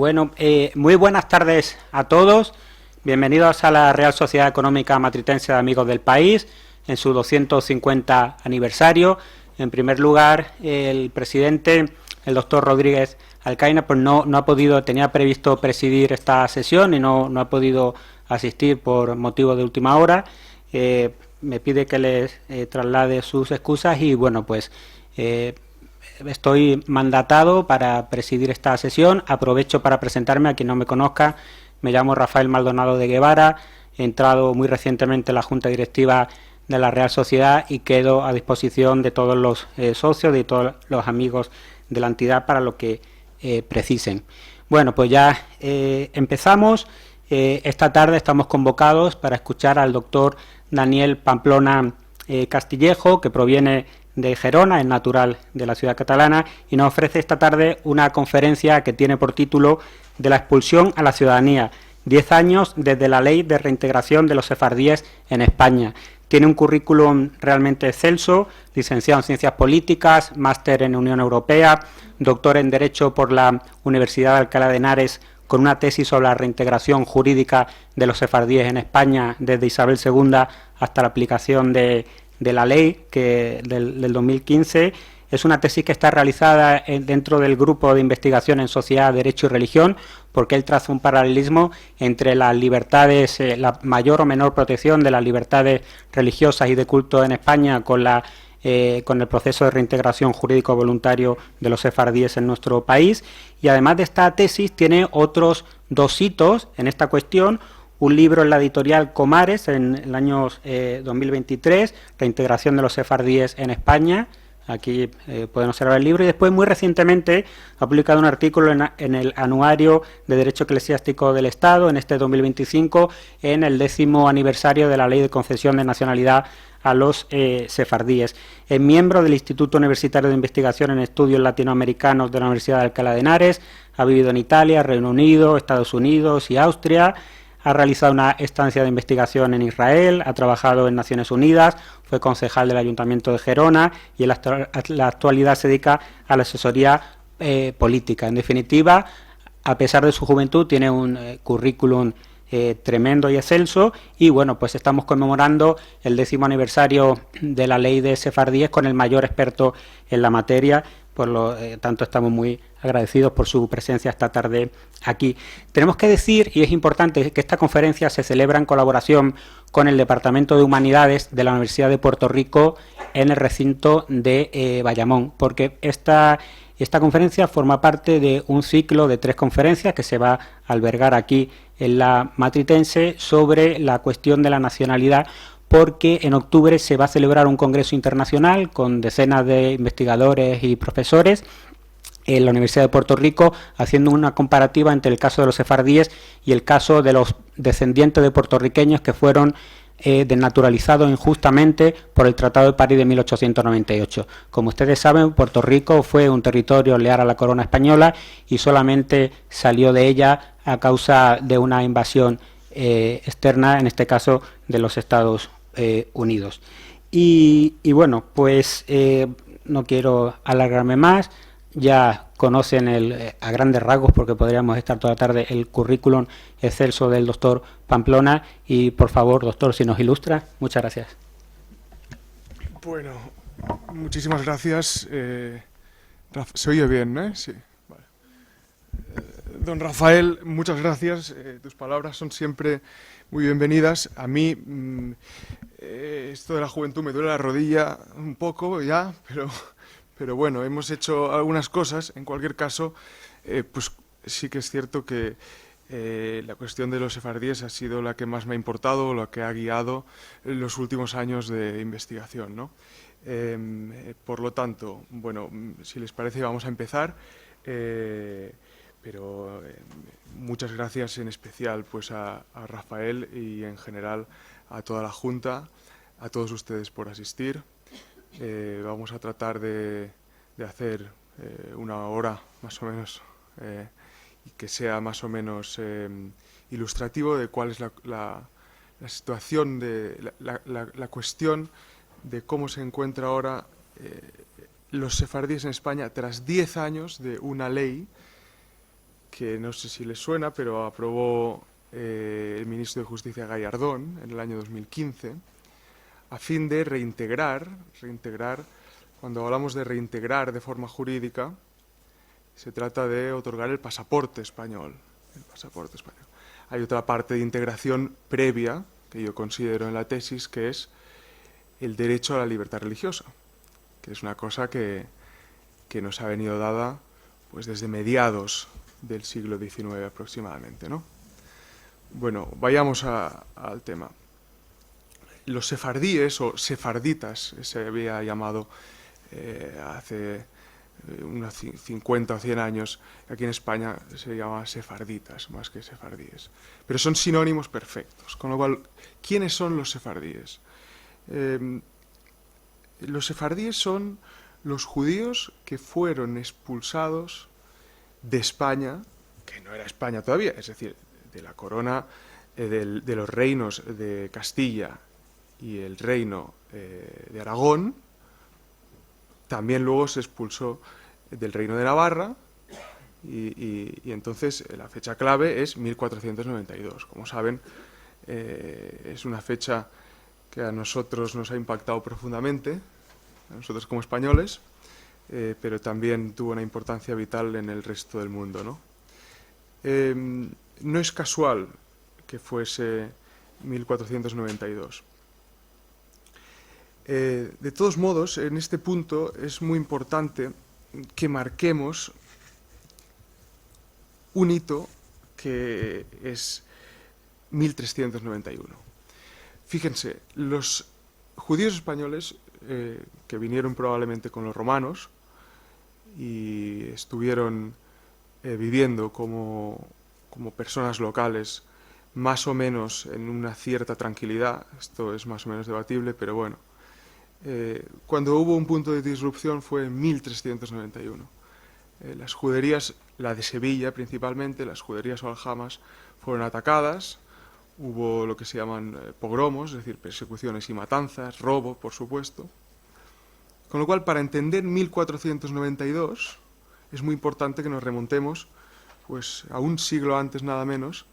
Bueno, muy buenas tardes a todos. Bienvenidos a la Real Sociedad Económica Matritense de Amigos del País, en su 250 aniversario. En primer lugar, el presidente, el doctor Rodríguez Alcaina, pues no ha podido, tenía previsto presidir esta sesión y no ha podido asistir por motivo de última hora. Me pide que les traslade sus excusas y bueno, pues estoy mandatado para presidir esta sesión. Aprovecho para presentarme a quien no me conozca. Me llamo Rafael Maldonado de Guevara, he entrado muy recientemente en la Junta Directiva de la Real Sociedad y quedo a disposición de todos los socios, de todos los amigos de la entidad para lo que precisen. Bueno, pues ya empezamos. Esta tarde estamos convocados para escuchar al doctor Daniel Pamplona Castillejo, que proviene de Gerona, es natural de la ciudad catalana, y nos ofrece esta tarde una conferencia que tiene por título De la expulsión a la ciudadanía, 10 años desde la ley de reintegración de los sefardíes en España. Tiene un currículum realmente excelso, licenciado en Ciencias Políticas, máster en Unión Europea, doctor en Derecho por la Universidad de Alcalá de Henares, con una tesis sobre la reintegración jurídica de los sefardíes en España desde Isabel II hasta la aplicación de la ley del 2015. Es una tesis que está realizada dentro del grupo de investigación en Sociedad, Derecho y Religión, porque él traza un paralelismo entre las libertades, la mayor o menor protección de las libertades religiosas y de culto en España con el proceso de reintegración jurídico voluntario de los sefardíes en nuestro país. Y además de esta tesis tiene otros dos hitos en esta cuestión: un libro en la editorial Comares en el año 2023, Reintegración de los sefardíes en España. Aquí pueden observar el libro. Y después, muy recientemente, ha publicado un artículo en el Anuario de Derecho Eclesiástico del Estado, en este 2025, en el 10º aniversario de la Ley de Concesión de Nacionalidad a los sefardíes. Es miembro del Instituto Universitario de Investigación en Estudios Latinoamericanos de la Universidad de Alcalá de Henares. Ha vivido en Italia, Reino Unido, Estados Unidos y Austria. Ha realizado una estancia de investigación en Israel, ha trabajado en Naciones Unidas, fue concejal del Ayuntamiento de Gerona y en la actualidad se dedica a la asesoría política. En definitiva, a pesar de su juventud, tiene un currículum tremendo y excelso, y bueno, pues estamos conmemorando el 10º aniversario de la ley de sefardíes con el mayor experto en la materia. Por lo tanto, estamos muy agradecidos por su presencia esta tarde aquí. Tenemos que decir, y es importante, que esta conferencia se celebra en colaboración con el Departamento de Humanidades de la Universidad de Puerto Rico en el recinto de Bayamón, porque esta conferencia forma parte de un ciclo de 3 conferencias que se va a albergar aquí en la Matritense sobre la cuestión de la nacionalidad, porque en octubre se va a celebrar un congreso internacional con decenas de investigadores y profesores en la Universidad de Puerto Rico, haciendo una comparativa entre el caso de los sefardíes y el caso de los descendientes de puertorriqueños que fueron desnaturalizados injustamente por el Tratado de París de 1898. Como ustedes saben, Puerto Rico fue un territorio leal a la corona española y solamente salió de ella a causa de una invasión externa, en este caso de los Estados Unidos. Y bueno, pues no quiero alargarme más. Ya conocen a grandes rasgos, porque podríamos estar toda la tarde, el currículum excelso del doctor Pamplona. Y por favor, doctor, si nos ilustra. Muchas gracias. Bueno, muchísimas gracias. Se oye bien, ¿no? Sí. Vale. Don Rafael, muchas gracias. Tus palabras son siempre muy bienvenidas. A mí esto de la juventud me duele la rodilla un poco ya, pero bueno, hemos hecho algunas cosas. En cualquier caso, pues sí que es cierto que la cuestión de los sefardíes ha sido la que más me ha importado, la que ha guiado los últimos años de investigación, ¿no? Por lo tanto, bueno, si les parece vamos a empezar, pero muchas gracias en especial pues a Rafael y en general a toda la Junta, a todos ustedes por asistir. Vamos a tratar de hacer una hora más o menos y que sea más o menos ilustrativo de cuál es la situación, la cuestión de cómo se encuentra ahora los sefardíes en España tras 10 años de una ley que no sé si les suena, pero aprobó el ministro de Justicia Gallardón en el año 2015, a fin de reintegrar, cuando hablamos de reintegrar de forma jurídica, se trata de otorgar el pasaporte español. El pasaporte español. Hay otra parte de integración previa, que yo considero en la tesis, que es el derecho a la libertad religiosa, que es una cosa que nos ha venido dada pues desde mediados del siglo XIX aproximadamente, ¿no? Bueno, vayamos al tema. Los sefardíes o sefarditas, se había llamado hace unos 50 o 100 años, aquí en España se llama sefarditas más que sefardíes, pero son sinónimos perfectos, con lo cual, ¿quiénes son los sefardíes? Los sefardíes son los judíos que fueron expulsados de España, que no era España todavía, es decir, de la corona de los reinos de Castilla y el reino de Aragón. También luego se expulsó del reino de Navarra y entonces la fecha clave es 1492. Como saben, es una fecha que a nosotros nos ha impactado profundamente, a nosotros como españoles, pero también tuvo una importancia vital en el resto del mundo, ¿no? No es casual que fuese 1492. De todos modos, en este punto es muy importante que marquemos un hito que es 1391. Fíjense, los judíos españoles que vinieron probablemente con los romanos y estuvieron viviendo como personas locales más o menos en una cierta tranquilidad, esto es más o menos debatible, pero bueno, cuando hubo un punto de disrupción fue en 1391. Las juderías, la de Sevilla principalmente, las juderías o aljamas, fueron atacadas, hubo lo que se llaman pogromos, es decir, persecuciones y matanzas, robo, por supuesto. Con lo cual, para entender 1492, es muy importante que nos remontemos pues, a un siglo antes, nada menos,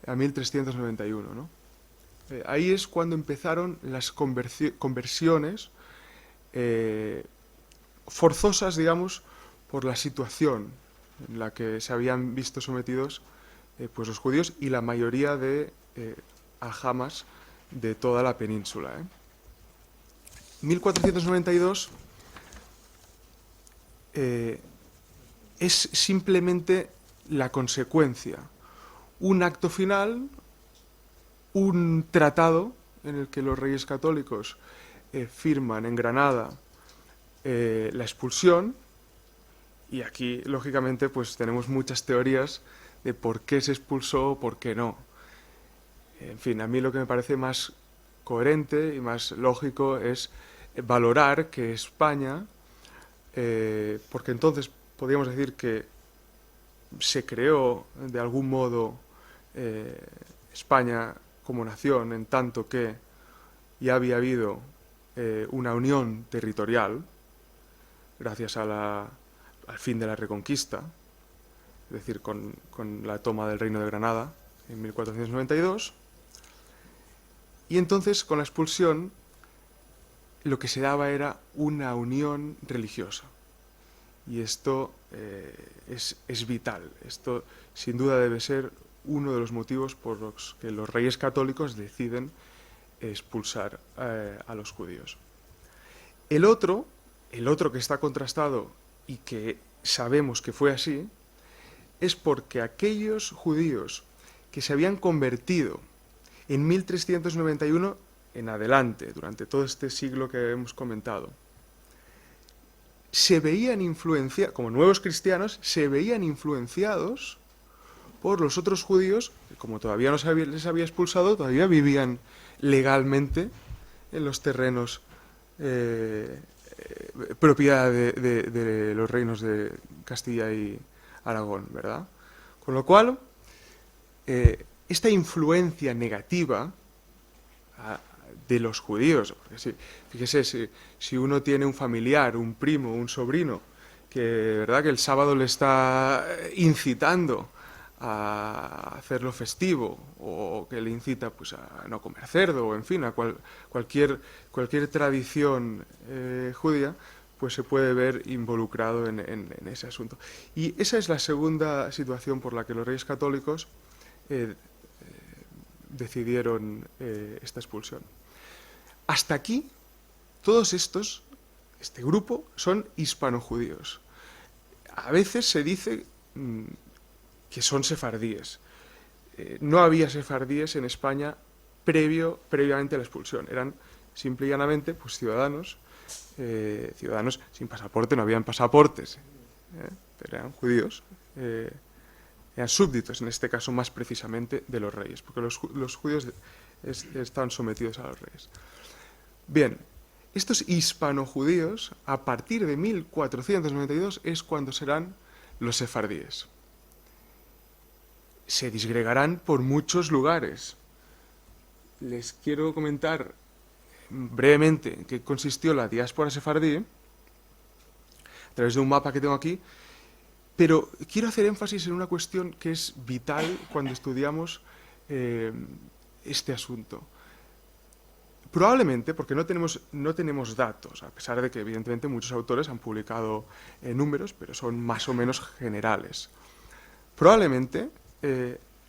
a 1391, ¿no? Ahí es cuando empezaron las conversiones forzosas, digamos, por la situación en la que se habían visto sometidos pues los judíos y la mayoría de aljamas de toda la península. 1492 es simplemente la consecuencia, un acto final, un tratado en el que los reyes católicos firman en Granada la expulsión, y aquí, lógicamente, pues tenemos muchas teorías de por qué se expulsó o por qué no. En fin, a mí lo que me parece más coherente y más lógico es valorar que España, porque entonces podríamos decir que se creó de algún modo España como nación, en tanto que ya había habido una unión territorial gracias al fin de la Reconquista, es decir, con la toma del Reino de Granada en 1492, y entonces con la expulsión lo que se daba era una unión religiosa, y esto es vital, esto sin duda debe ser uno de los motivos por los que los reyes católicos deciden expulsar a los judíos. El otro que está contrastado y que sabemos que fue así, es porque aquellos judíos que se habían convertido en 1391 en adelante, durante todo este siglo que hemos comentado, se veían influenciados, como nuevos cristianos, se veían influenciados por los otros judíos, que como todavía no les había expulsado, todavía vivían legalmente en los terrenos propiedad de los reinos de Castilla y Aragón, ¿verdad? Con lo cual, esta influencia negativa de los judíos, porque fíjese, si uno tiene un familiar, un primo, un sobrino, que verdad que el sábado le está incitando a hacerlo festivo, o que le incita pues, a no comer cerdo, o en fin, a cualquier tradición judía, pues se puede ver involucrado en ese asunto. Y esa es la segunda situación por la que los Reyes Católicos decidieron esta expulsión. Hasta aquí, todos este grupo, son hispanojudíos. A veces se dice que son sefardíes. No había sefardíes en España previamente a la expulsión. Eran simple y llanamente pues, ciudadanos sin pasaporte, no habían pasaportes, pero eran judíos, eran súbditos, en este caso más precisamente de los reyes, porque los judíos estaban sometidos a los reyes. Bien, estos hispanojudíos, a partir de 1492, es cuando serán los sefardíes. Se disgregarán por muchos lugares. Les quiero comentar brevemente en qué consistió la diáspora sefardí, a través de un mapa que tengo aquí, pero quiero hacer énfasis en una cuestión que es vital cuando estudiamos este asunto. Probablemente, porque no tenemos datos, a pesar de que evidentemente muchos autores han publicado números, pero son más o menos generales. Probablemente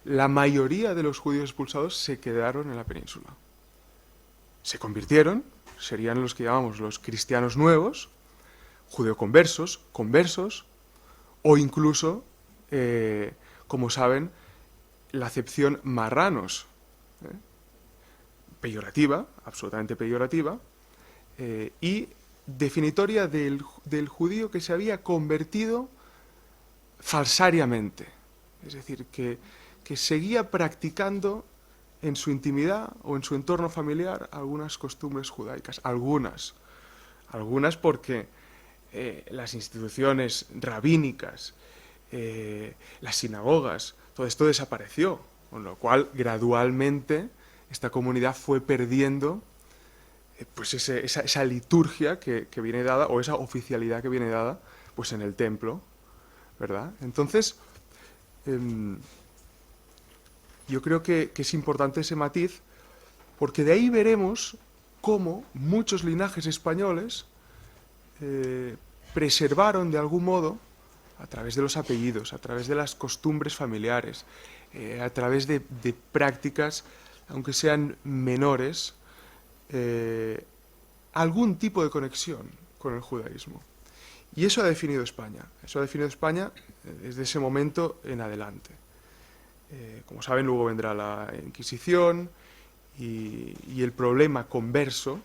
la mayoría de los judíos expulsados se quedaron en la península. Se convirtieron, serían los que llamamos los cristianos nuevos, judeoconversos, conversos, o incluso, como saben, la acepción marranos, peyorativa, absolutamente peyorativa, y definitoria del judío que se había convertido falsariamente, es decir, que seguía practicando en su intimidad o en su entorno familiar algunas costumbres judaicas, algunas porque las instituciones rabínicas, las sinagogas, todo esto desapareció, con lo cual gradualmente esta comunidad fue perdiendo pues esa liturgia que viene dada, o esa oficialidad que viene dada pues en el templo, ¿verdad? Entonces, yo creo que es importante ese matiz, porque de ahí veremos cómo muchos linajes españoles preservaron de algún modo, a través de los apellidos, a través de las costumbres familiares, a través de prácticas, aunque sean menores, algún tipo de conexión con el judaísmo. Y eso ha definido España. Eso ha definido España desde ese momento en adelante. Como saben, luego vendrá la Inquisición y el problema converso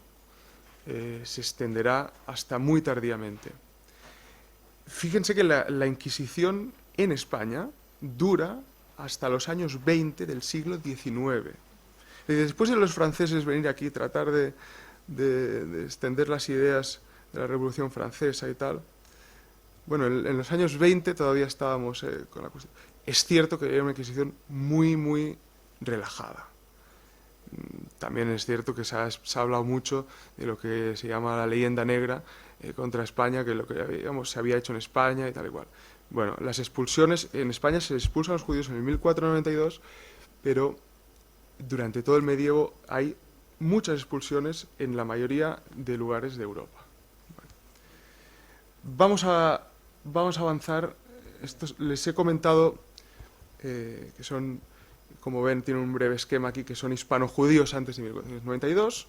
se extenderá hasta muy tardíamente. Fíjense que la Inquisición en España dura hasta los años 20 del siglo XIX. Y después de los franceses venir aquí y tratar de extender las ideas de la Revolución Francesa y tal, bueno, en los años 20 todavía estábamos con la cuestión. Es cierto que era una Inquisición muy, muy relajada. También es cierto que se ha hablado mucho de lo que se llama la leyenda negra contra España, que lo que digamos, se había hecho en España y tal y cual. Bueno, las expulsiones, en España se expulsan a los judíos en el 1492, pero durante todo el medievo hay muchas expulsiones en la mayoría de lugares de Europa. Bueno. Vamos a avanzar. Les he comentado que son, como ven, tienen un breve esquema aquí, que son hispano-judíos antes de 1492.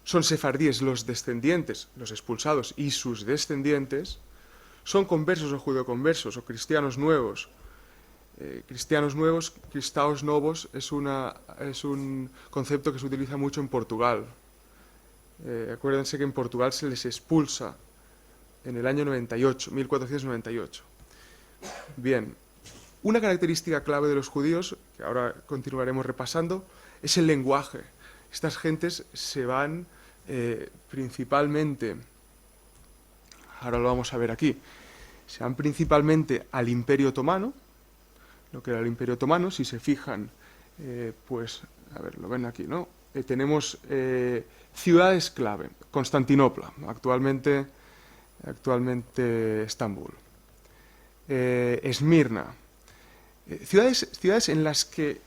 Son sefardíes los descendientes, los expulsados y sus descendientes. Son conversos o judeoconversos o cristianos nuevos. Cristianos nuevos, cristaos novos, es un concepto que se utiliza mucho en Portugal. Acuérdense que en Portugal se les expulsa en el año 98, 1498. Bien, una característica clave de los judíos, que ahora continuaremos repasando, es el lenguaje. Estas gentes se van principalmente, ahora lo vamos a ver aquí, se van principalmente al Imperio Otomano, lo que era el Imperio Otomano. Si se fijan, pues, a ver, lo ven aquí, ¿no? Tenemos ciudades clave: Constantinopla, actualmente Estambul, Esmirna, ciudades en las que,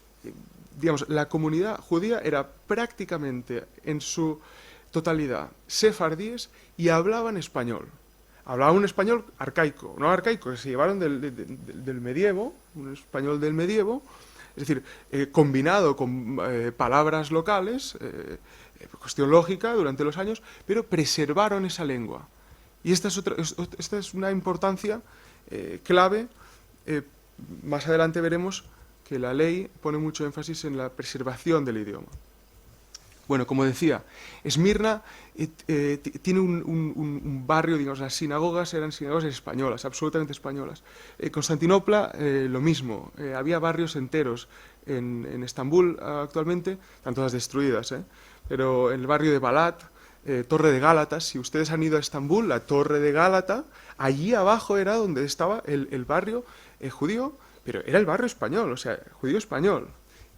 digamos, la comunidad judía era prácticamente en su totalidad sefardíes y hablaban español. Hablaban un español arcaico, no arcaico, que se llevaron del medievo, un español del medievo, es decir, combinado con palabras locales, cuestión lógica durante los años, pero preservaron esa lengua. Y esta es una importancia clave. Más adelante veremos que la ley pone mucho énfasis en la preservación del idioma. Bueno, como decía, Esmirna tiene un barrio, digamos, las sinagogas eran sinagogas españolas, absolutamente españolas. Constantinopla, lo mismo, había barrios enteros. En Estambul actualmente, están todas destruidas, pero el barrio de Balat, Torre de Gálatas, si ustedes han ido a Estambul, la Torre de Gálata, allí abajo era donde estaba el barrio judío, pero era el barrio español, o sea, judío español.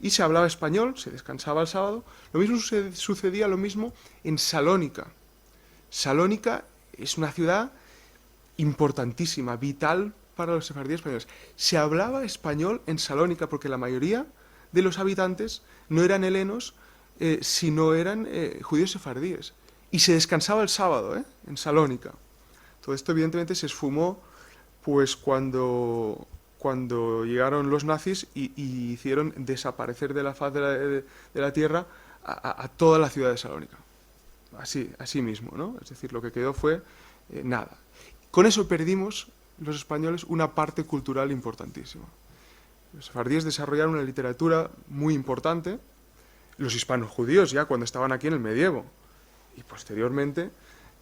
Y se hablaba español, se descansaba el sábado. Lo mismo sucedía lo mismo en Salónica. Salónica es una ciudad importantísima, vital para los sefardíes españoles. Se hablaba español en Salónica porque la mayoría de los habitantes no eran helenos, sino eran judíos sefardíes. Y se descansaba el sábado, en Salónica. Todo esto evidentemente se esfumó pues cuando llegaron los nazis y hicieron desaparecer de la faz de la tierra a toda la ciudad de Salónica. Así mismo, ¿no? Es decir, lo que quedó fue nada. Con eso perdimos, los españoles, una parte cultural importantísima. Los sefardíes desarrollaron una literatura muy importante, los hispanos judíos ya cuando estaban aquí en el medievo, y posteriormente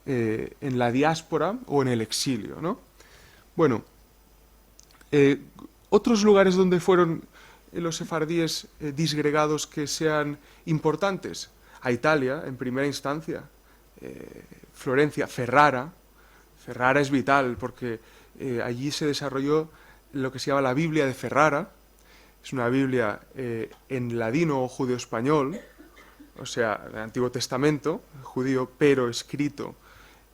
en la diáspora o en el exilio, ¿no? Bueno, otros lugares donde fueron los sefardíes disgregados que sean importantes, a Italia en primera instancia, Florencia, Ferrara. Ferrara es vital porque allí se desarrolló lo que se llama la Biblia de Ferrara. Es una Biblia en ladino o judeo-español, o sea, el Antiguo Testamento judío, pero escrito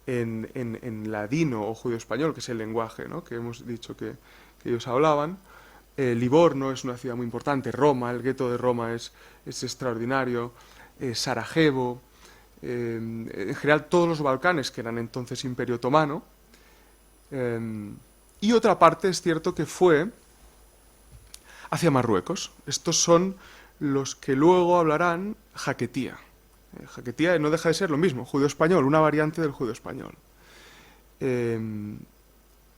en ladino o judeo-español, que es el lenguaje, ¿no?, que hemos dicho que ellos hablaban. Livorno es una ciudad muy importante, Roma, el gueto de Roma es extraordinario, Sarajevo, en general todos los Balcanes, que eran entonces Imperio Otomano. Y otra parte es cierto que fue hacia Marruecos. Estos son los que luego hablarán jaquetía. Jaquetía no deja de ser lo mismo, judeo-español, una variante del judeo-español.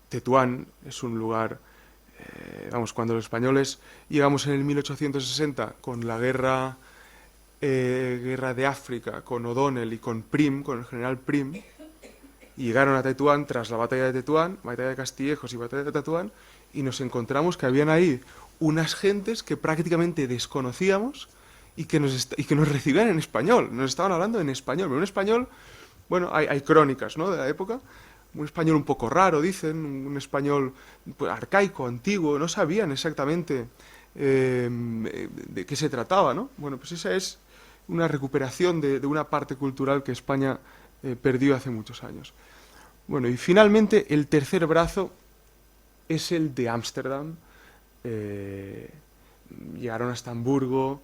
Tetuán es un lugar, cuando los españoles llegamos en el 1860 con la guerra de África, con O'Donnell y con Prim, con el general Prim, y llegaron a Tetuán tras la batalla de Tetuán, batalla de Castillejos y batalla de Tetuán, y nos encontramos que habían ahí unas gentes que prácticamente desconocíamos y que nos recibían en español, nos estaban hablando en español, pero un español, bueno, hay crónicas, ¿no?, de la época, un español un poco raro, dicen, un español pues, arcaico, antiguo, no sabían exactamente de qué se trataba, ¿no? Bueno, pues esa es una recuperación de una parte cultural que España perdió hace muchos años. Bueno, y finalmente el tercer brazo es el de Ámsterdam. Llegaron hasta Hamburgo,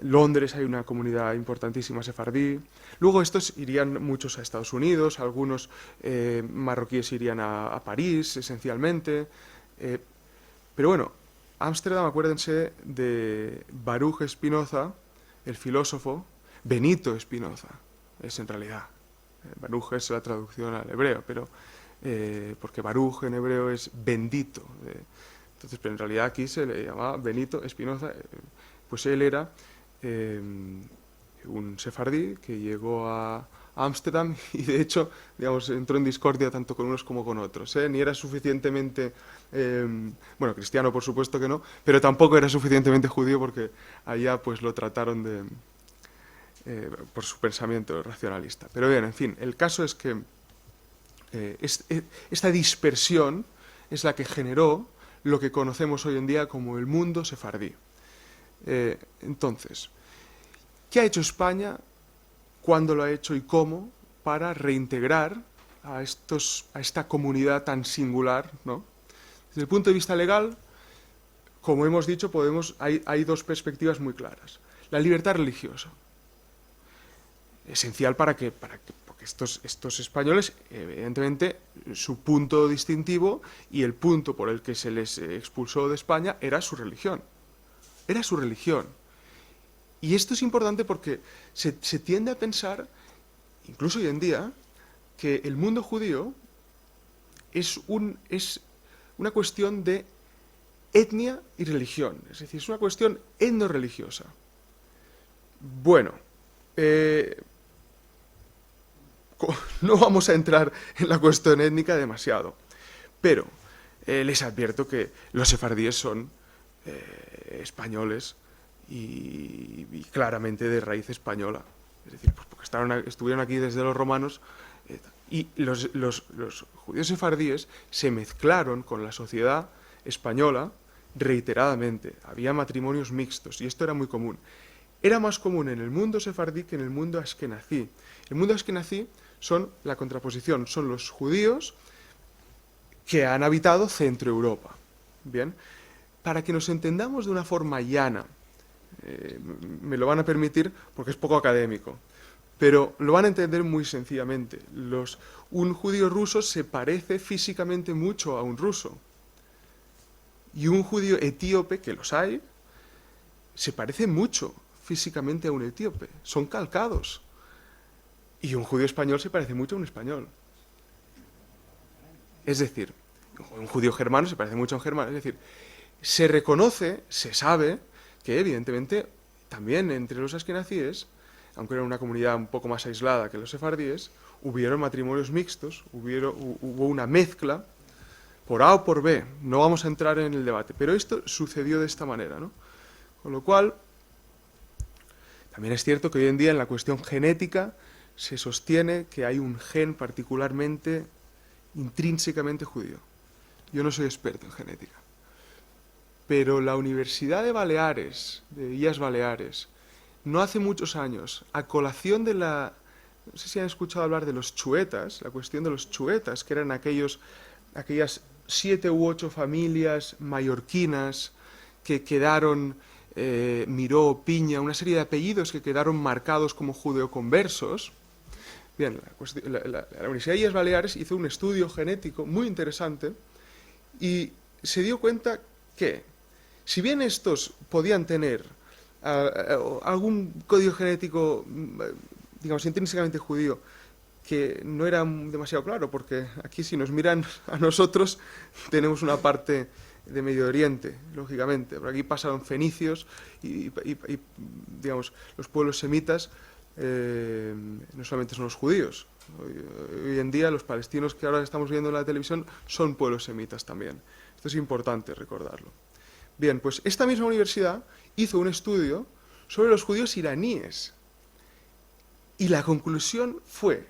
Londres, hay una comunidad importantísima sefardí. Luego estos irían muchos a Estados Unidos, algunos marroquíes irían a París, esencialmente. Pero bueno, Ámsterdam, acuérdense de Baruch Spinoza, el filósofo, Benito Spinoza, es en realidad. Baruch es la traducción al hebreo, pero porque Baruch en hebreo es bendito. Entonces, pero en realidad aquí se le llamaba Benito Spinoza. Pues él era un sefardí que llegó a Ámsterdam y de hecho, digamos, entró en discordia tanto con unos como con otros. Ni era suficientemente, cristiano por supuesto que no, pero tampoco era suficientemente judío porque allá pues lo trataron por su pensamiento racionalista. Pero bien, en fin, el caso es que esta dispersión es la que generó lo que conocemos hoy en día como el mundo sefardí. Entonces, ¿qué ha hecho España? ¿Cuándo lo ha hecho y cómo? Para reintegrar a esta comunidad tan singular, ¿no? Desde el punto de vista legal, como hemos dicho, hay dos perspectivas muy claras. La libertad religiosa, esencial porque estos españoles, evidentemente, su punto distintivo y el punto por el que se les expulsó de España era su religión. Era su religión. Y esto es importante porque se tiende a pensar, incluso hoy en día, que el mundo judío es una cuestión de etnia y religión, es decir, es una cuestión etno-religiosa. Bueno, no vamos a entrar en la cuestión étnica demasiado, pero les advierto que los sefardíes son españoles y claramente de raíz española, es decir, pues porque estuvieron aquí desde los romanos, y los judíos sefardíes se mezclaron con la sociedad española reiteradamente. Había matrimonios mixtos y esto era muy común. Era más común en el mundo sefardí que en el mundo askenazí. El mundo askenazí son la contraposición, son los judíos que han habitado Centro Europa. Bien, para que nos entendamos de una forma llana, me lo van a permitir porque es poco académico, pero lo van a entender muy sencillamente. Un judío ruso se parece físicamente mucho a un ruso. Y un judío etíope, que los hay, se parece mucho físicamente a un etíope. Son calcados. Y un judío español se parece mucho a un español. Es decir, un judío germano se parece mucho a un germano. Es decir, se reconoce, se sabe, que evidentemente también entre los askenazíes, aunque era una comunidad un poco más aislada que los sefardíes, hubieron matrimonios mixtos, hubo una mezcla, por A o por B, no vamos a entrar en el debate, pero esto sucedió de esta manera, ¿no? Con lo cual, también es cierto que hoy en día en la cuestión genética se sostiene que hay un gen particularmente, intrínsecamente judío. Yo no soy experto en genética, pero la Universidad de Baleares, de Illas Baleares, no hace muchos años, a colación de no sé si han escuchado hablar de los chuetas, la cuestión de los chuetas, que eran aquellas 7 u 8 familias mallorquinas que quedaron, Miró, Piña, una serie de apellidos que quedaron marcados como judeoconversos. Bien, la Universidad de Illes Baleares hizo un estudio genético muy interesante y se dio cuenta que, si bien estos podían tener algún código genético, digamos, intrínsecamente judío, que no era demasiado claro, porque aquí si nos miran a nosotros tenemos una parte de Medio Oriente, lógicamente. Por aquí pasaron fenicios y digamos, los pueblos semitas no solamente son los judíos. Hoy en día los palestinos que ahora estamos viendo en la televisión son pueblos semitas también. Esto es importante recordarlo. Bien, pues esta misma universidad hizo un estudio sobre los judíos iraníes. Y la conclusión fue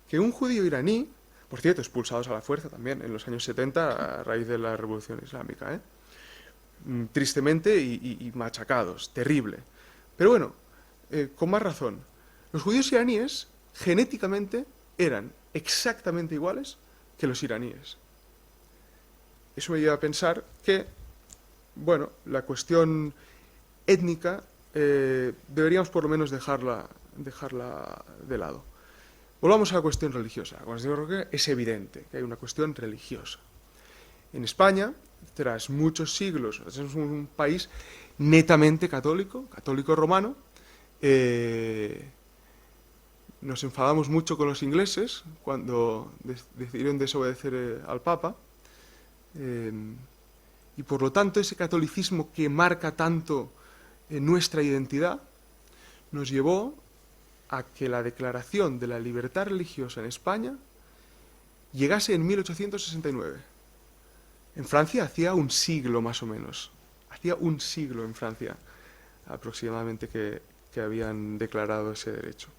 que un judío iraní, por cierto, expulsados a la fuerza también en los años 70 a raíz de la Revolución Islámica, tristemente y machacados, terrible. Pero bueno, con más razón, los judíos iraníes genéticamente eran exactamente iguales que los iraníes. Eso me lleva a pensar que, bueno, la cuestión étnica deberíamos por lo menos dejarla de lado. Volvamos a la cuestión religiosa. La cuestión religiosa es evidente que hay una cuestión religiosa. En España, tras muchos siglos, es un país netamente católico, católico romano. Nos enfadamos mucho con los ingleses cuando decidieron desobedecer al Papa. Y por lo tanto, ese catolicismo que marca tanto nuestra identidad nos llevó a que la declaración de la libertad religiosa en España llegase en 1869. En Francia hacía un siglo más o menos. Hacía un siglo en Francia aproximadamente que habían declarado ese derecho.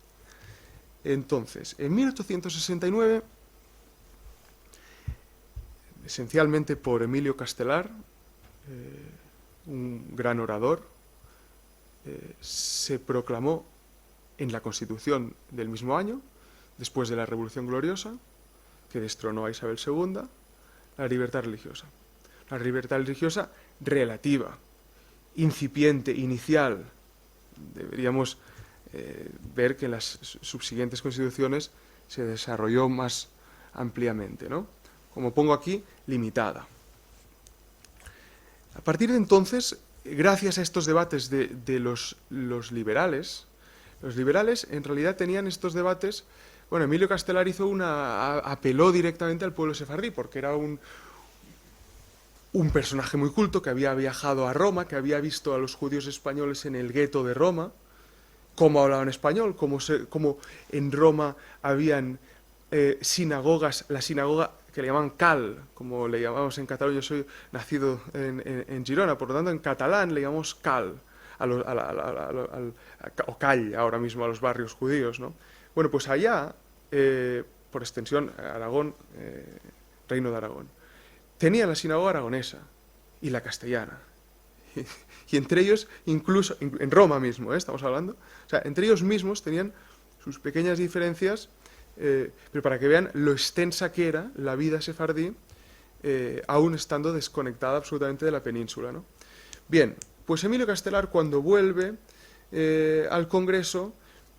Entonces, en 1869, esencialmente por Emilio Castelar, un gran orador, se proclamó en la Constitución del mismo año, después de la Revolución Gloriosa, que destronó a Isabel II, la libertad religiosa. La libertad religiosa relativa, incipiente, inicial. Deberíamos ver que en las subsiguientes constituciones se desarrolló más ampliamente, ¿no? Como pongo aquí, limitada. A partir de entonces, gracias a estos debates de los liberales en realidad tenían estos debates. Bueno, Emilio Castelar apeló directamente al pueblo sefardí, porque era un personaje muy culto que había viajado a Roma, que había visto a los judíos españoles en el gueto de Roma, cómo hablaban español, cómo en Roma habían sinagogas, la sinagoga que le llaman cal, como le llamamos en catalán. Yo soy nacido en Girona, por lo tanto en catalán le llamamos cal, o call ahora mismo a los barrios judíos, ¿no? Bueno, pues allá, por extensión, Aragón, Reino de Aragón, tenía la sinagoga aragonesa y la castellana. Y entre ellos, incluso en Roma mismo, estamos hablando, o sea, entre ellos mismos tenían sus pequeñas diferencias, pero para que vean lo extensa que era la vida sefardí, aún estando desconectada absolutamente de la península, ¿no? Bien, pues Emilio Castelar, cuando vuelve al Congreso,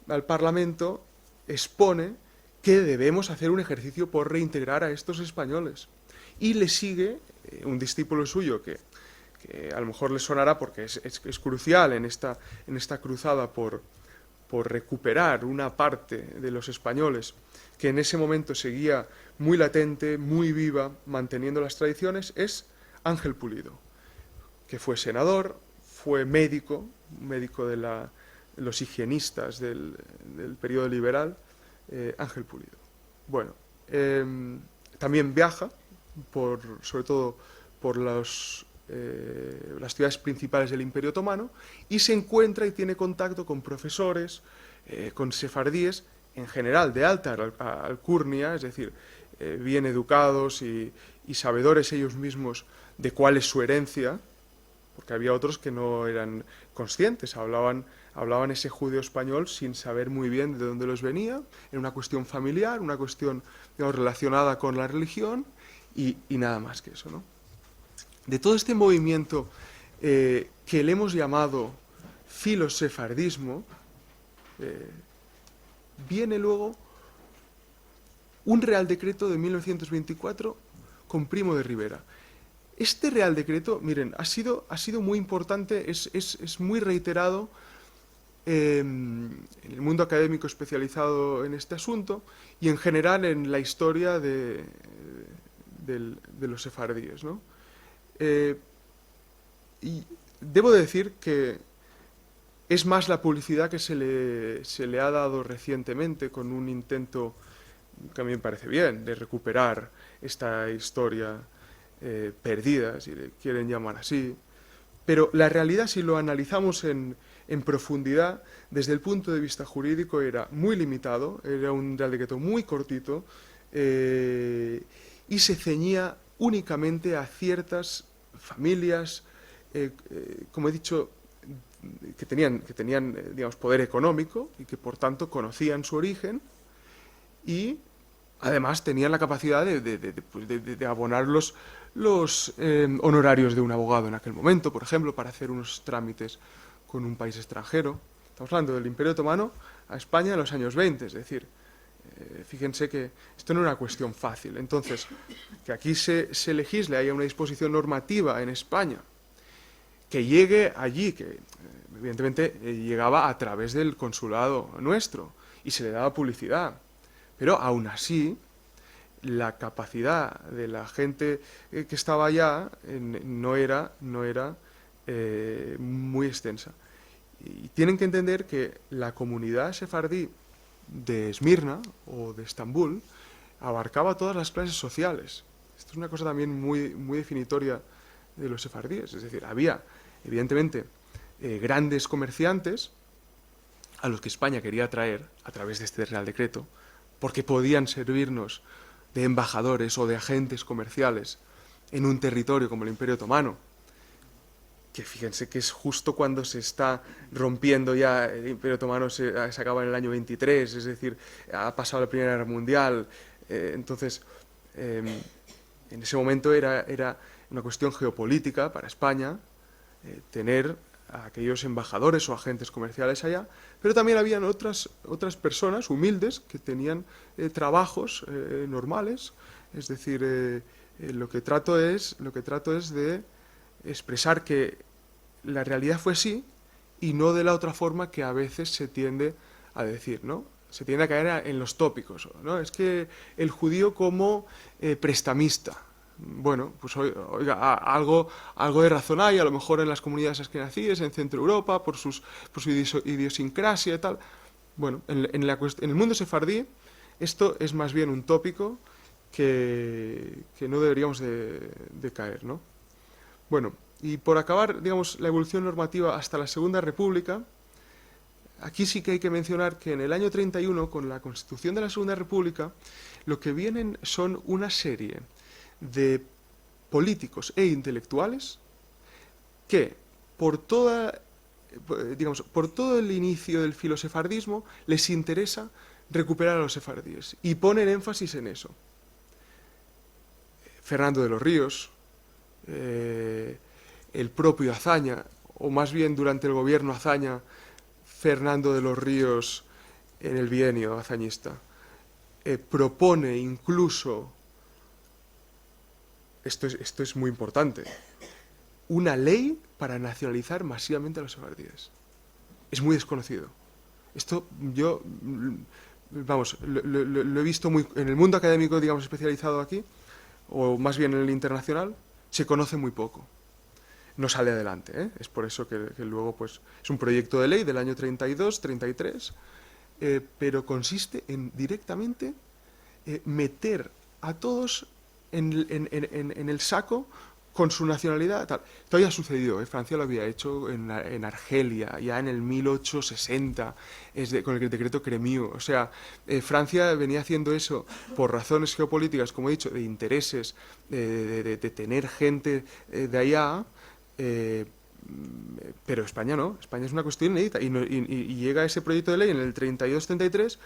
al Parlamento, expone que debemos hacer un ejercicio por reintegrar a estos españoles. Y le sigue un discípulo suyo que a lo mejor le sonará porque es crucial en esta cruzada por recuperar una parte de los españoles que en ese momento seguía muy latente, muy viva, manteniendo las tradiciones, es Ángel Pulido, que fue senador, fue médico de los higienistas del periodo liberal, Ángel Pulido. Bueno, también viaja, sobre todo por las ciudades principales del Imperio Otomano, y se encuentra y tiene contacto con profesores, con sefardíes, en general de alta alcurnia, es decir, bien educados y sabedores ellos mismos de cuál es su herencia, porque había otros que no eran conscientes, hablaban ese judío español sin saber muy bien de dónde los venía, en una cuestión familiar, una cuestión, digamos, relacionada con la religión, y nada más que eso, ¿no? De todo este movimiento que le hemos llamado filosefardismo, viene luego un Real Decreto de 1924 con Primo de Rivera. Este Real Decreto, miren, ha sido muy importante, es muy reiterado en el mundo académico especializado en este asunto y en general en la historia de los sefardíes, ¿no? Y debo decir que es más la publicidad que se le ha dado recientemente con un intento, que a mí me parece bien, de recuperar esta historia perdida, si le quieren llamar así. Pero la realidad, si lo analizamos en profundidad, desde el punto de vista jurídico era muy limitado, era un Real Decreto muy cortito, y se ceñía únicamente a ciertas familias, como he dicho, que tenían digamos, poder económico y que por tanto conocían su origen y además tenían la capacidad de abonar los honorarios de un abogado en aquel momento, por ejemplo, para hacer unos trámites con un país extranjero. Estamos hablando del Imperio Otomano a España en los años 20, es decir, fíjense que esto no era una cuestión fácil. Entonces, que aquí se legisle, haya una disposición normativa en España que llegue allí, que evidentemente llegaba a través del consulado nuestro y se le daba publicidad, pero aún así la capacidad de la gente que estaba allá no era muy extensa. Y tienen que entender que la comunidad sefardí de Esmirna o de Estambul abarcaba todas las clases sociales. Esto es una cosa también muy definitoria de los sefardíes. Es decir, había, evidentemente, grandes comerciantes a los que España quería atraer a través de este Real Decreto, porque podían servirnos de embajadores o de agentes comerciales en un territorio como el Imperio Otomano, que fíjense que es justo cuando se está rompiendo ya, el Imperio Otomano se acaba en el año 23, es decir, ha pasado la Primera Guerra Mundial, entonces en ese momento era una cuestión geopolítica para España, tener a aquellos embajadores o agentes comerciales allá, pero también habían otras personas humildes que tenían trabajos normales, es decir, lo que trato es de expresar que la realidad fue así y no de la otra forma que a veces se tiende a decir, ¿no? Se tiende a caer en los tópicos, ¿no? Es que el judío como prestamista. Bueno, pues oiga, algo de razón hay, a lo mejor en las comunidades askenazíes, en Centro Europa, por su idiosincrasia y tal. Bueno, en el mundo sefardí esto es más bien un tópico que no deberíamos de caer, ¿no? Bueno, y por acabar, digamos, la evolución normativa hasta la Segunda República, aquí sí que hay que mencionar que en el año 31, con la Constitución de la Segunda República, lo que vienen son una serie de políticos e intelectuales que por todo el inicio del filosefardismo les interesa recuperar a los sefardíes y ponen énfasis en eso. Fernando de los Ríos, el propio Azaña, o más bien durante el gobierno Azaña, Fernando de los Ríos en el bienio azañista, propone incluso, esto es muy importante, una ley para nacionalizar masivamente a los sefardíes. Es muy desconocido. Esto yo, vamos, lo he visto muy en el mundo académico, digamos, especializado aquí, o más bien en el internacional, se conoce muy poco. No sale adelante, ¿eh? Es por eso que luego pues, es un proyecto de ley del año 32, 33, pero consiste en directamente meter a todos en el saco con su nacionalidad. Tal. Esto ya sucedió, Francia lo había hecho en Argelia, ya en el 1860, con el decreto Crémieux. O sea, Francia venía haciendo eso por razones geopolíticas, como he dicho, de intereses, de tener gente de allá, pero España no. España es una cuestión inédita y llega ese proyecto de ley en el 32-33,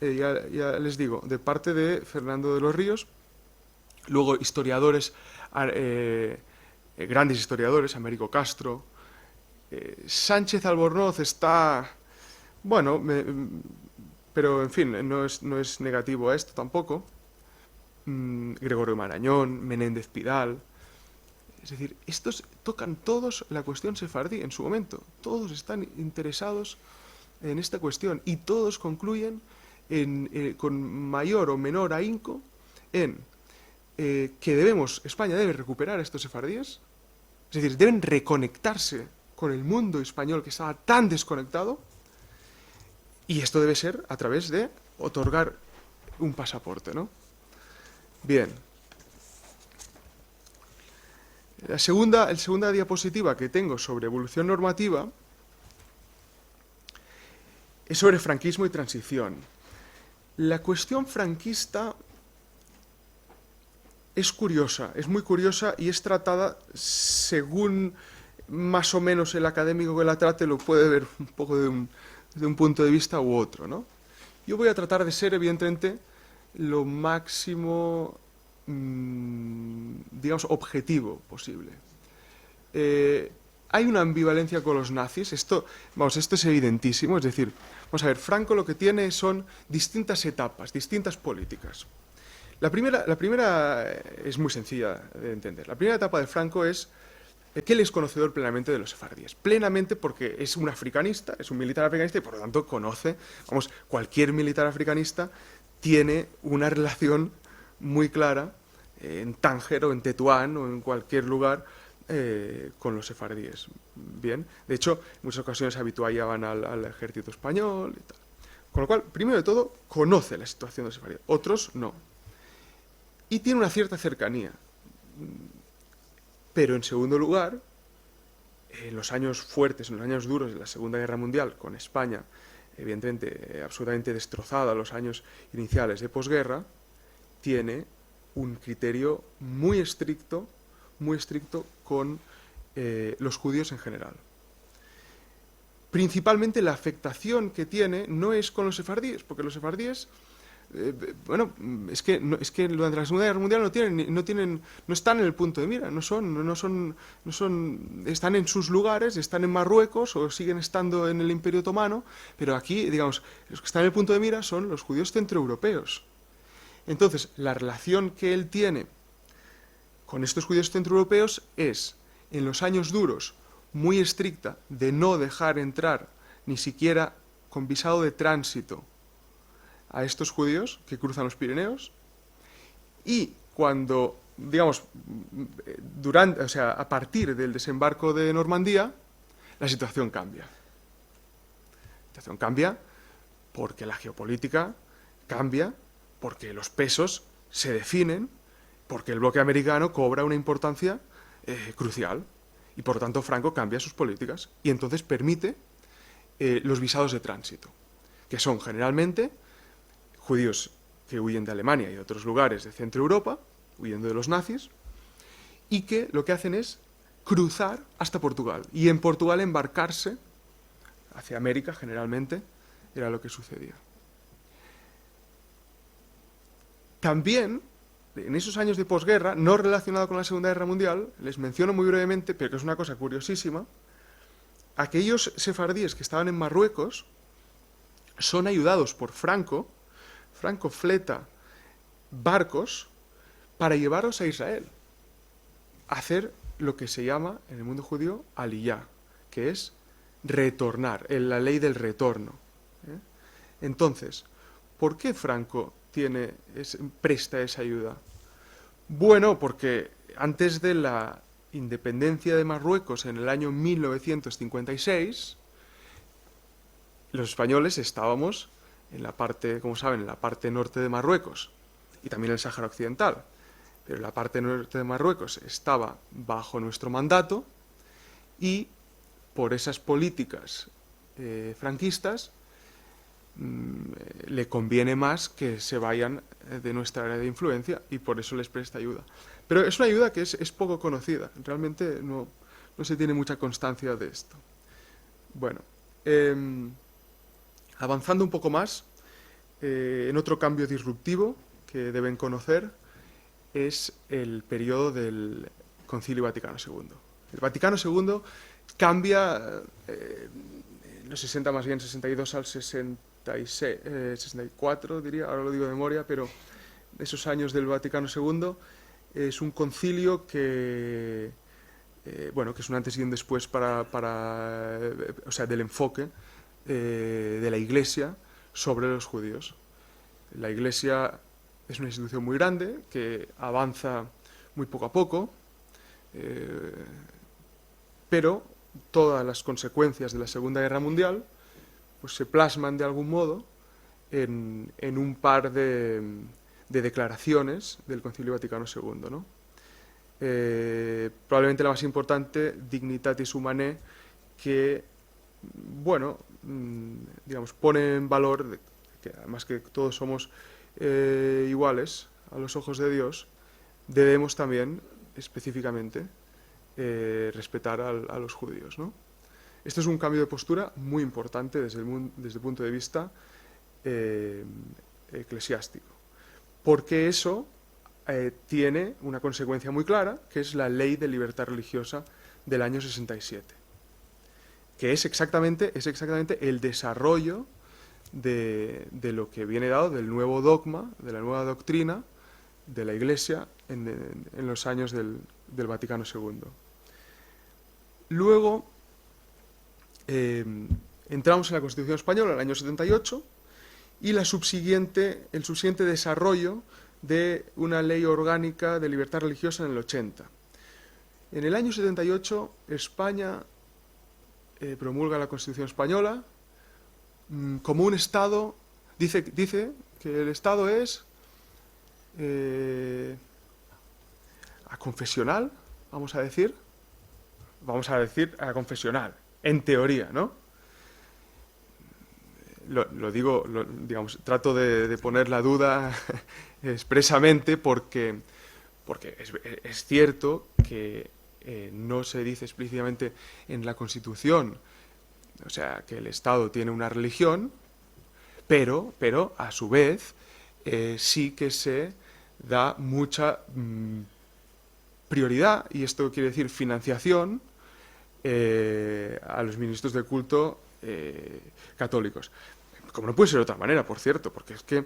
ya les digo, de parte de Fernando de los Ríos. Luego historiadores, grandes historiadores, Américo Castro, Sánchez Albornoz está, bueno, pero en fin, no es negativo a esto tampoco. Gregorio Marañón, Menéndez Pidal. Es decir, estos tocan todos la cuestión sefardí en su momento. Todos están interesados en esta cuestión y todos concluyen con mayor o menor ahínco en que España debe recuperar a estos sefardíes, es decir, deben reconectarse con el mundo español que estaba tan desconectado, y esto debe ser a través de otorgar un pasaporte, ¿no? Bien. La segunda diapositiva que tengo sobre evolución normativa es sobre franquismo y transición. La cuestión franquista es curiosa, es muy curiosa y es tratada según más o menos el académico que la trate lo puede ver un poco de un punto de vista u otro, ¿no? Yo voy a tratar de ser, evidentemente, lo máximo, digamos, objetivo posible. Hay una ambivalencia con los nazis, esto es evidentísimo, es decir, vamos a ver, Franco lo que tiene son distintas etapas, distintas políticas. La primera es muy sencilla de entender. La primera etapa de Franco es que él es conocedor plenamente de los sefardíes. Plenamente porque es un africanista, es un militar africanista y por lo tanto conoce, cualquier militar africanista tiene una relación muy clara en Tánger o en Tetuán o en cualquier lugar con los sefardíes. Bien, de hecho, en muchas ocasiones habituaban al ejército español y tal. Con lo cual, primero de todo, conoce la situación de los sefardíes. Otros no. Y tiene una cierta cercanía. Pero en segundo lugar, en los años fuertes, en los años duros de la Segunda Guerra Mundial, con España, evidentemente, absolutamente destrozada, los años iniciales de posguerra, tiene un criterio muy estricto con los judíos en general. Principalmente la afectación que tiene no es con los sefardíes, porque los sefardíes bueno, es que durante la Segunda Guerra Mundial no están en el punto de mira, están en sus lugares, están en Marruecos o siguen estando en el Imperio Otomano, pero aquí, digamos, los que están en el punto de mira son los judíos centroeuropeos. Entonces, la relación que él tiene con estos judíos centroeuropeos es, en los años duros, muy estricta, de no dejar entrar ni siquiera con visado de tránsito a estos judíos que cruzan los Pirineos, y cuando, digamos, o sea, a partir del desembarco de Normandía, la situación cambia. La situación cambia porque la geopolítica cambia, porque los pesos se definen, porque el bloque americano cobra una importancia crucial, y por lo tanto Franco cambia sus políticas, y entonces permite los visados de tránsito, que son generalmente judíos que huyen de Alemania y de otros lugares de Centro Europa, huyendo de los nazis, y que lo que hacen es cruzar hasta Portugal, y en Portugal embarcarse hacia América, generalmente, era lo que sucedía. También, en esos años de posguerra, no relacionado con la Segunda Guerra Mundial, les menciono muy brevemente, pero que es una cosa curiosísima, aquellos sefardíes que estaban en Marruecos son ayudados por Franco. Franco fleta barcos para llevarlos a Israel, a hacer lo que se llama en el mundo judío aliyá, que es retornar, en la ley del retorno. Entonces, ¿por qué Franco presta esa ayuda? Bueno, porque antes de la independencia de Marruecos en el año 1956, los españoles estábamos en la parte, como saben, en la parte norte de Marruecos y también el Sáhara Occidental, pero la parte norte de Marruecos estaba bajo nuestro mandato, y por esas políticas franquistas le conviene más que se vayan de nuestra área de influencia, y por eso les presta ayuda. Pero es una ayuda que es poco conocida, realmente no se tiene mucha constancia de esto. Bueno, avanzando un poco más, en otro cambio disruptivo que deben conocer es el periodo del Concilio Vaticano II. El Vaticano II cambia en los 60, más bien 62 al 66, 64 diría, ahora lo digo de memoria, pero esos años del Vaticano II es un concilio que que es un antes y un después o sea, del enfoque de la Iglesia sobre los judíos. La Iglesia es una institución muy grande que avanza muy poco a poco, pero todas las consecuencias de la Segunda Guerra Mundial pues se plasman de algún modo en un par de declaraciones del Concilio Vaticano II, ¿no? Probablemente la más importante, Dignitatis Humanae, que, bueno, digamos, pone en valor que además que todos somos iguales a los ojos de Dios, debemos también específicamente respetar a los judíos, ¿no? Esto es un cambio de postura muy importante desde el punto de vista eclesiástico, porque eso tiene una consecuencia muy clara, que es la Ley de Libertad Religiosa del año 67, que es exactamente el desarrollo de lo que viene dado del nuevo dogma, de la nueva doctrina de la Iglesia en los años del Vaticano II. Luego entramos en la Constitución Española en el año 78 y el subsiguiente desarrollo de una ley orgánica de libertad religiosa en el 80. En el año 78 España promulga la Constitución Española como un Estado, dice que el Estado es aconfesional, vamos a decir aconfesional, en teoría, ¿no? Lo digo, digamos, trato de poner la duda expresamente porque es cierto que no se dice explícitamente en la Constitución, o sea, que el Estado tiene una religión, pero a su vez sí que se da mucha prioridad, y esto quiere decir financiación, a los ministros de culto católicos. Como no puede ser de otra manera, por cierto, porque es que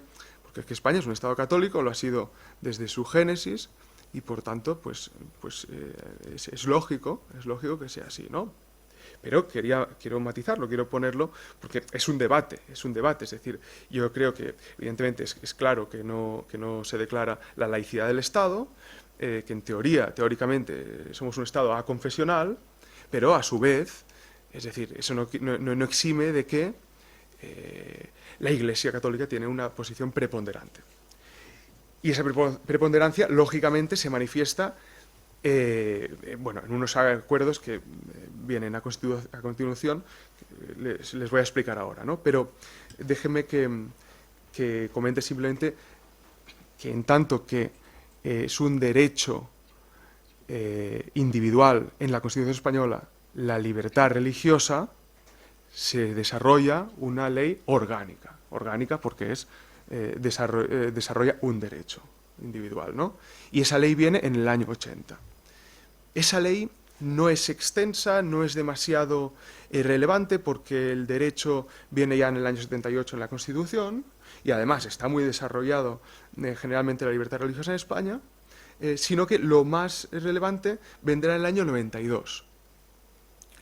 España es un Estado católico, lo ha sido desde su génesis, y por tanto, es lógico que sea así, ¿no? Pero quiero matizarlo, quiero ponerlo, porque es un debate, es decir, yo creo que evidentemente es claro que no se declara la laicidad del Estado, que en teóricamente somos un Estado aconfesional, pero a su vez, es decir, eso no exime de que la Iglesia Católica tiene una posición preponderante. Y esa preponderancia, lógicamente, se manifiesta en unos acuerdos que vienen a continuación, les voy a explicar ahora, ¿no? Pero déjenme que comente simplemente que en tanto que es un derecho individual en la Constitución española la libertad religiosa, se desarrolla una ley orgánica porque desarrolla un derecho individual, ¿no? Y esa ley viene en el año 80. Esa ley no es extensa, no es demasiado relevante porque el derecho viene ya en el año 78 en la Constitución y además está muy desarrollado generalmente la libertad religiosa en España, sino que lo más relevante vendrá en el año 92.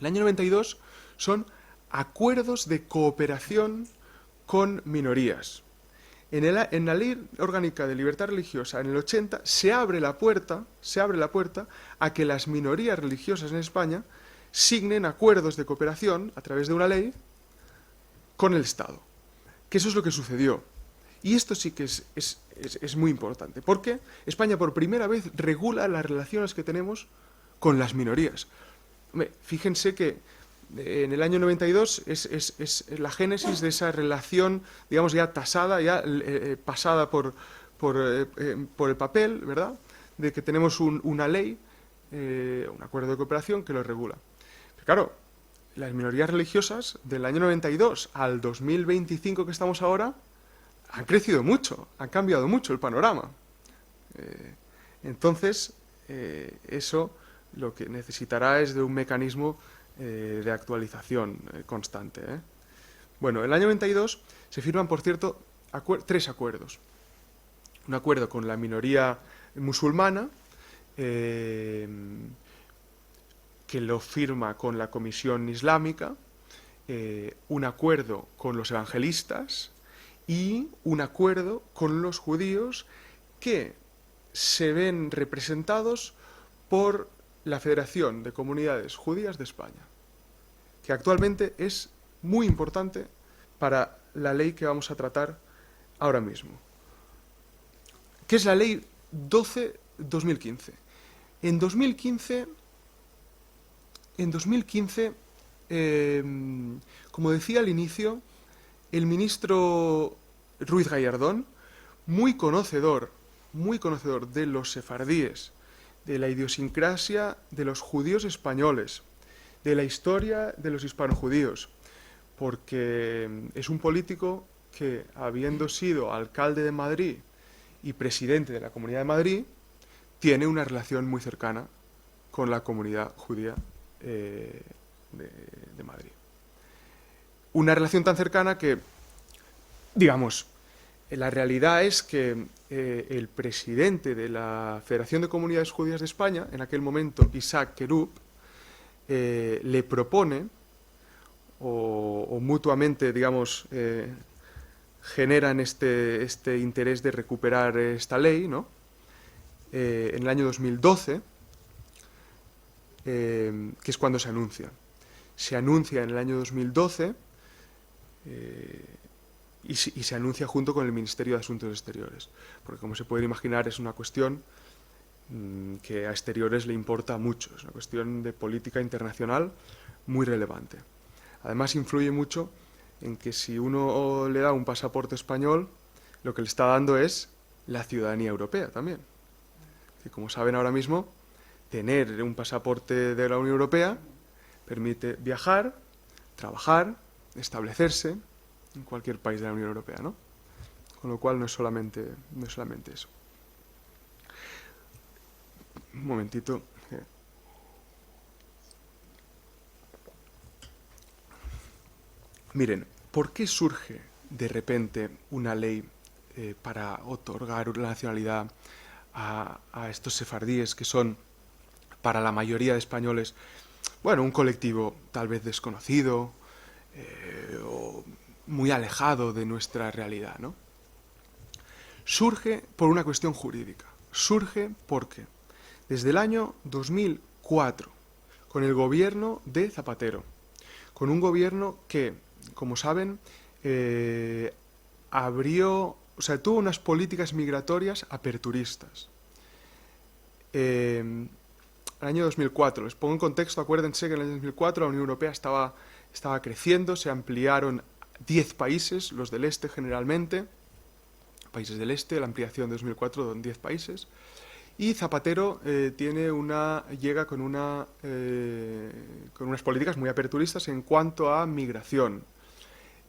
El año 92 son acuerdos de cooperación con minorías. En la Ley Orgánica de Libertad Religiosa, en el 80, se abre la puerta a que las minorías religiosas en España signen acuerdos de cooperación a través de una ley con el Estado. Que eso es lo que sucedió. Y esto sí que es muy importante, porque España por primera vez regula las relaciones que tenemos con las minorías. Fíjense que en el año 92 es la génesis de esa relación, digamos, ya tasada, ya pasada por el papel, ¿verdad?, de que tenemos una ley, un acuerdo de cooperación que lo regula. Pero claro, las minorías religiosas del año 92 al 2025 que estamos ahora han crecido mucho, han cambiado mucho el panorama. Entonces, eso lo que necesitará es de un mecanismo de actualización constante. Bueno, en el año 92 se firman, por cierto, 3 acuerdos. Un acuerdo con la minoría musulmana, que lo firma con la Comisión Islámica, un acuerdo con los evangelistas y un acuerdo con los judíos que se ven representados por la Federación de Comunidades Judías de España, que actualmente es muy importante para la ley que vamos a tratar ahora mismo, que es la Ley 12-2015. En 2015, como decía al inicio, el ministro Ruiz Gallardón, muy conocedor de los sefardíes, de la idiosincrasia de los judíos españoles, de la historia de los hispanojudíos, porque es un político que, habiendo sido alcalde de Madrid y presidente de la Comunidad de Madrid, tiene una relación muy cercana con la comunidad judía de Madrid. Una relación tan cercana que, digamos, la realidad es que el presidente de la Federación de Comunidades Judías de España, en aquel momento Isaac Querub, le propone, o mutuamente, digamos, generan este interés de recuperar esta ley, ¿no?, en el año 2012, que es cuando se anuncia. Se anuncia en el año 2012 y se anuncia junto con el Ministerio de Asuntos Exteriores, porque, como se puede imaginar, es una cuestión que a Exteriores le importa mucho, es una cuestión de política internacional muy relevante. Además, influye mucho en que si uno le da un pasaporte español, lo que le está dando es la ciudadanía europea también. Que, como saben ahora mismo, tener un pasaporte de la Unión Europea permite viajar, trabajar, establecerse en cualquier país de la Unión Europea, ¿no? Con lo cual no es solamente eso. Un momentito. Miren, ¿por qué surge de repente una ley para otorgar la nacionalidad a estos sefardíes que son, para la mayoría de españoles, bueno, un colectivo tal vez desconocido o muy alejado de nuestra realidad, ¿no? Surge por una cuestión jurídica. Surge porque desde el año 2004, con el gobierno de Zapatero, con un gobierno que, como saben, tuvo unas políticas migratorias aperturistas. El año 2004, les pongo en contexto, acuérdense que en el año 2004 la Unión Europea estaba creciendo, se ampliaron 10 países, los del este generalmente, países del este, la ampliación de 2004 son 10 países, y Zapatero llega con unas políticas muy aperturistas en cuanto a migración.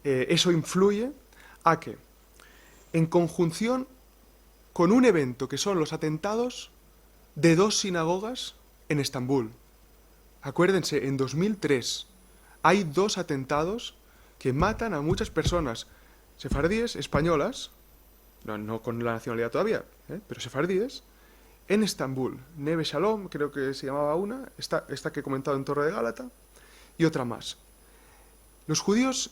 Eso influye a que, en conjunción con un evento que son los atentados de 2 sinagogas en Estambul. Acuérdense, en 2003 hay 2 atentados que matan a muchas personas sefardíes españolas, no con la nacionalidad todavía, pero sefardíes, en Estambul. Neve Shalom, creo que se llamaba una, esta que he comentado en Torre de Gálata, y otra más. Los judíos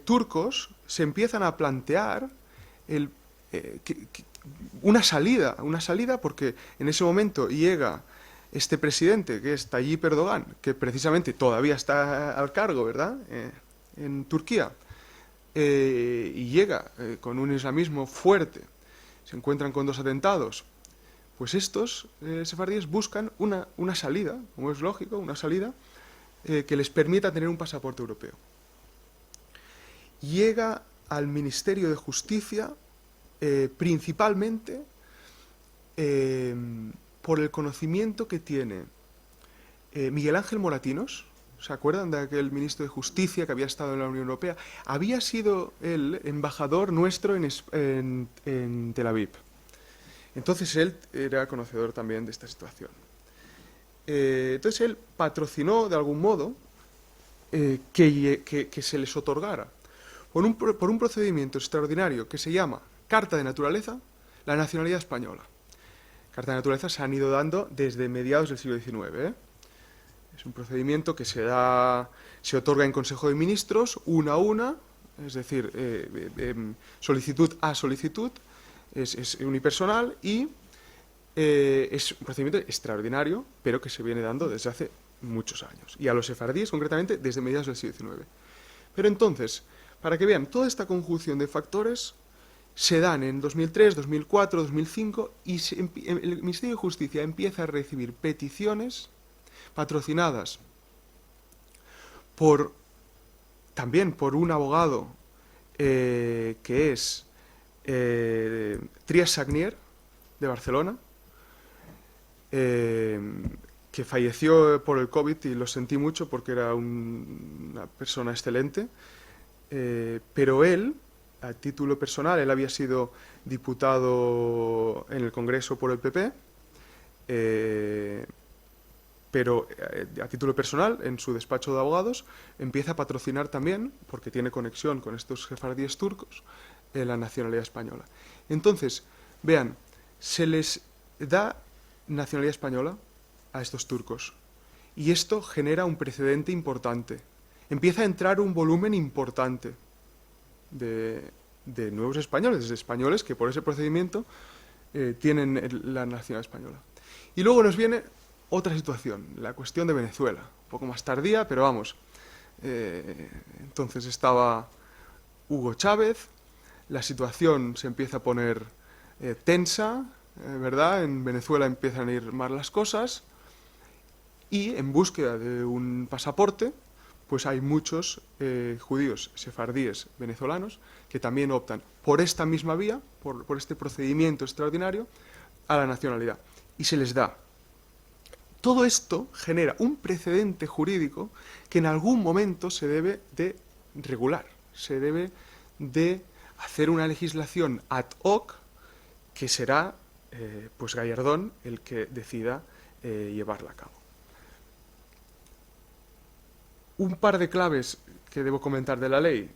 turcos se empiezan a plantear una salida porque en ese momento llega este presidente, que es Tayyip Erdogan, que precisamente todavía está al cargo, ¿verdad?, en Turquía, y llega con un islamismo fuerte, se encuentran con 2 atentados. Pues estos sefardíes buscan una salida, como es lógico, una salida que les permita tener un pasaporte europeo. Llega al Ministerio de Justicia principalmente por el conocimiento que tiene Miguel Ángel Moratinos. ¿Se acuerdan de aquel ministro de Justicia que había estado en la Unión Europea? Había sido el embajador nuestro en Tel Aviv. Entonces él era conocedor también de esta situación. Entonces él patrocinó de algún modo que se les otorgara por un procedimiento extraordinario que se llama Carta de Naturaleza, la nacionalidad española. Carta de Naturaleza se han ido dando desde mediados del siglo XIX. Es un procedimiento que se otorga en Consejo de Ministros, una a una, es decir, solicitud a solicitud, es unipersonal y es un procedimiento extraordinario, pero que se viene dando desde hace muchos años. Y a los sefardíes, concretamente, desde mediados del siglo XIX. Pero entonces, para que vean, toda esta conjunción de factores se dan en 2003, 2004, 2005 y el Ministerio de Justicia empieza a recibir peticiones patrocinadas también por un abogado que es Trias Sagnier, de Barcelona, que falleció por el COVID y lo sentí mucho porque era una persona excelente, pero él, a título personal, él había sido diputado en el Congreso por el PP, pero a título personal, en su despacho de abogados, empieza a patrocinar también, porque tiene conexión con estos sefardíes turcos, la nacionalidad española. Entonces, vean, se les da nacionalidad española a estos turcos, y esto genera un precedente importante. Empieza a entrar un volumen importante de nuevos españoles, de españoles que por ese procedimiento tienen la nacionalidad española. Y luego nos viene otra situación, la cuestión de Venezuela, un poco más tardía, pero vamos. Entonces estaba Hugo Chávez, la situación se empieza a poner tensa, ¿verdad? En Venezuela empiezan a ir mal las cosas y en búsqueda de un pasaporte, pues hay muchos judíos sefardíes venezolanos que también optan por esta misma vía, por este procedimiento extraordinario, a la nacionalidad. Y se les da. Todo esto genera un precedente jurídico que en algún momento se debe de regular, se debe de hacer una legislación ad hoc que será pues Gallardón el que decida llevarla a cabo. Un par de claves que debo comentar de la ley.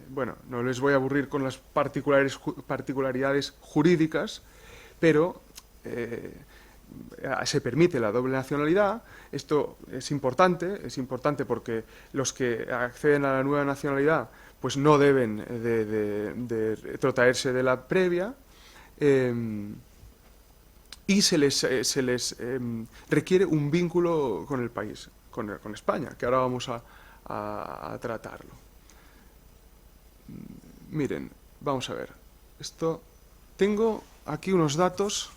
Bueno, no les voy a aburrir con las particularidades jurídicas, pero se permite la doble nacionalidad. Esto es importante porque los que acceden a la nueva nacionalidad pues no deben de retrotraerse de la previa, y se les requiere un vínculo con el país, con España, que ahora vamos a tratarlo. Miren, vamos a ver. Tengo aquí unos datos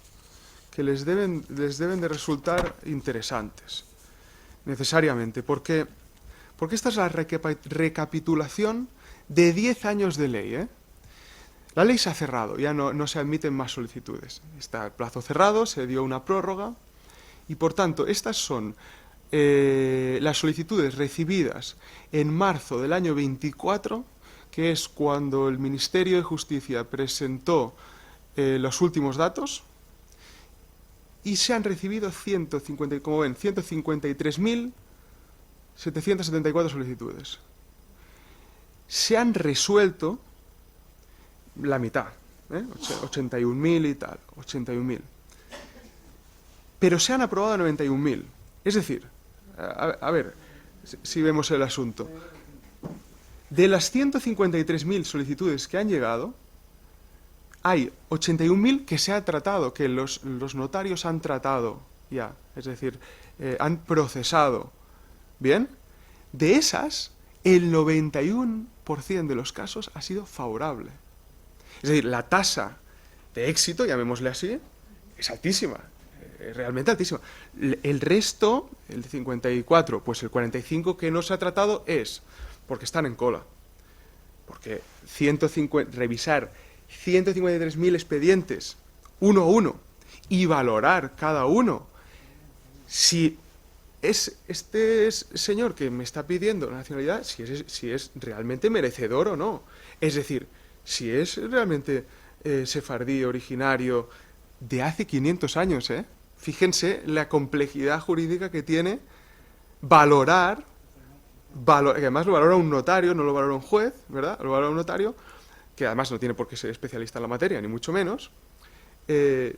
que les deben de resultar interesantes, necesariamente, porque esta es la recapitulación de 10 años de ley, ¿eh? La ley se ha cerrado, ya no se admiten más solicitudes. Está el plazo cerrado, se dio una prórroga y, por tanto, estas son las solicitudes recibidas en marzo del año 24, que es cuando el Ministerio de Justicia presentó los últimos datos, y se han recibido 153.774 solicitudes. Se han resuelto la mitad, 81.000 y tal, 81.000. Pero se han aprobado 91.000. Es decir, a ver si vemos el asunto. De las 153.000 solicitudes que han llegado, hay 81.000 que se ha tratado, que los notarios han tratado ya, es decir, han procesado. ¿Bien? De esas, el 91% de los casos ha sido favorable. Es decir, la tasa de éxito, llamémosle así, es altísima, realmente altísima. El resto, el 54, pues el 45 que no se ha tratado es porque están en cola. Porque revisar 153.000 expedientes uno a uno y valorar cada uno si es este señor que me está pidiendo la nacionalidad, si es realmente merecedor o no. Es decir, si es realmente sefardí originario de hace 500 años, ¿eh? Fíjense la complejidad jurídica que tiene valorar, que además lo valora un notario, no lo valora un juez, ¿verdad? Lo valora un notario, que además no tiene por qué ser especialista en la materia, ni mucho menos,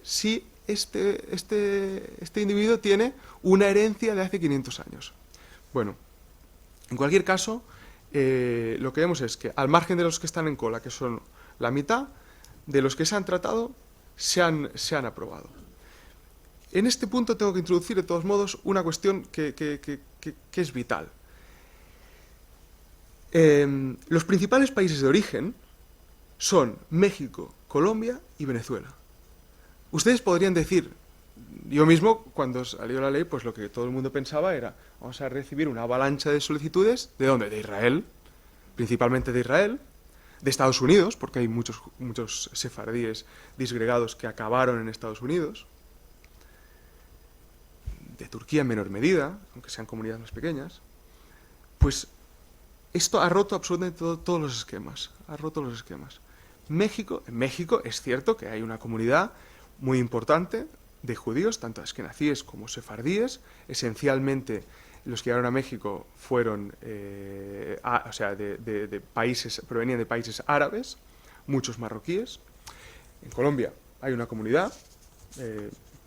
si este individuo tiene una herencia de hace 500 años. Bueno, en cualquier caso, lo que vemos es que al margen de los que están en cola, que son la mitad, de los que se han tratado, se han aprobado. En este punto tengo que introducir, de todos modos, una cuestión que es vital. Los principales países de origen son México, Colombia y Venezuela. Ustedes podrían decir, yo mismo, cuando salió la ley, pues lo que todo el mundo pensaba era, vamos a recibir una avalancha de solicitudes, ¿de dónde? De Israel, principalmente de Israel, de Estados Unidos, porque hay muchos sefardíes disgregados que acabaron en Estados Unidos, de Turquía en menor medida, aunque sean comunidades más pequeñas. Pues esto ha roto absolutamente todos los esquemas, en México es cierto que hay una comunidad muy importante de judíos, tanto askenazíes como sefardíes. Esencialmente los que llegaron a México fueron provenían de países árabes, muchos marroquíes. En Colombia hay una comunidad,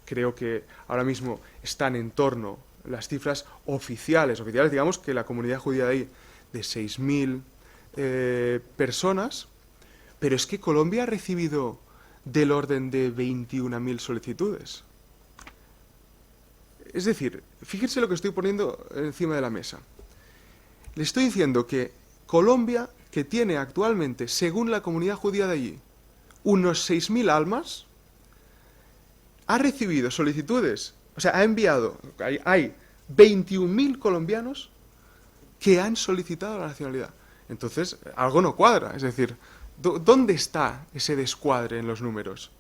creo que ahora mismo están en torno las cifras oficiales, digamos que la comunidad judía de ahí de 6.000 personas, pero es que Colombia ha recibido del orden de 21.000 solicitudes. Es decir, fíjense lo que estoy poniendo encima de la mesa. Le estoy diciendo que Colombia, que tiene actualmente, según la comunidad judía de allí, unos 6.000 almas, ha recibido solicitudes, o sea, ha enviado, hay 21.000 colombianos que han solicitado la nacionalidad. Entonces, algo no cuadra, es decir, ¿dónde está ese descuadre en los números?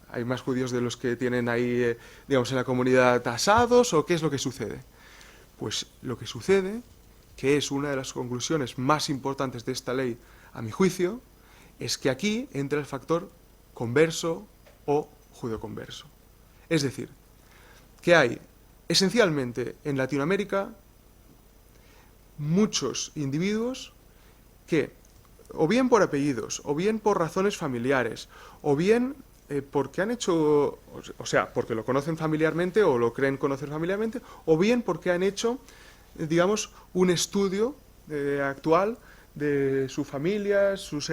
¿Hay más judíos de los que tienen ahí, digamos, en la comunidad tasados, o qué es lo que sucede? Pues lo que sucede, que es una de las conclusiones más importantes de esta ley, a mi juicio, es que aquí entra el factor converso o judeoconverso. Es decir, que hay esencialmente en Latinoamérica muchos individuos que, o bien por apellidos, o bien por razones familiares, o bien porque han hecho, o sea, porque lo conocen familiarmente o lo creen conocer familiarmente, o bien porque han hecho, digamos, un estudio actual de su familia, sus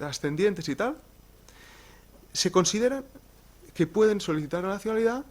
ascendientes y tal, se consideran que pueden solicitar la nacionalidad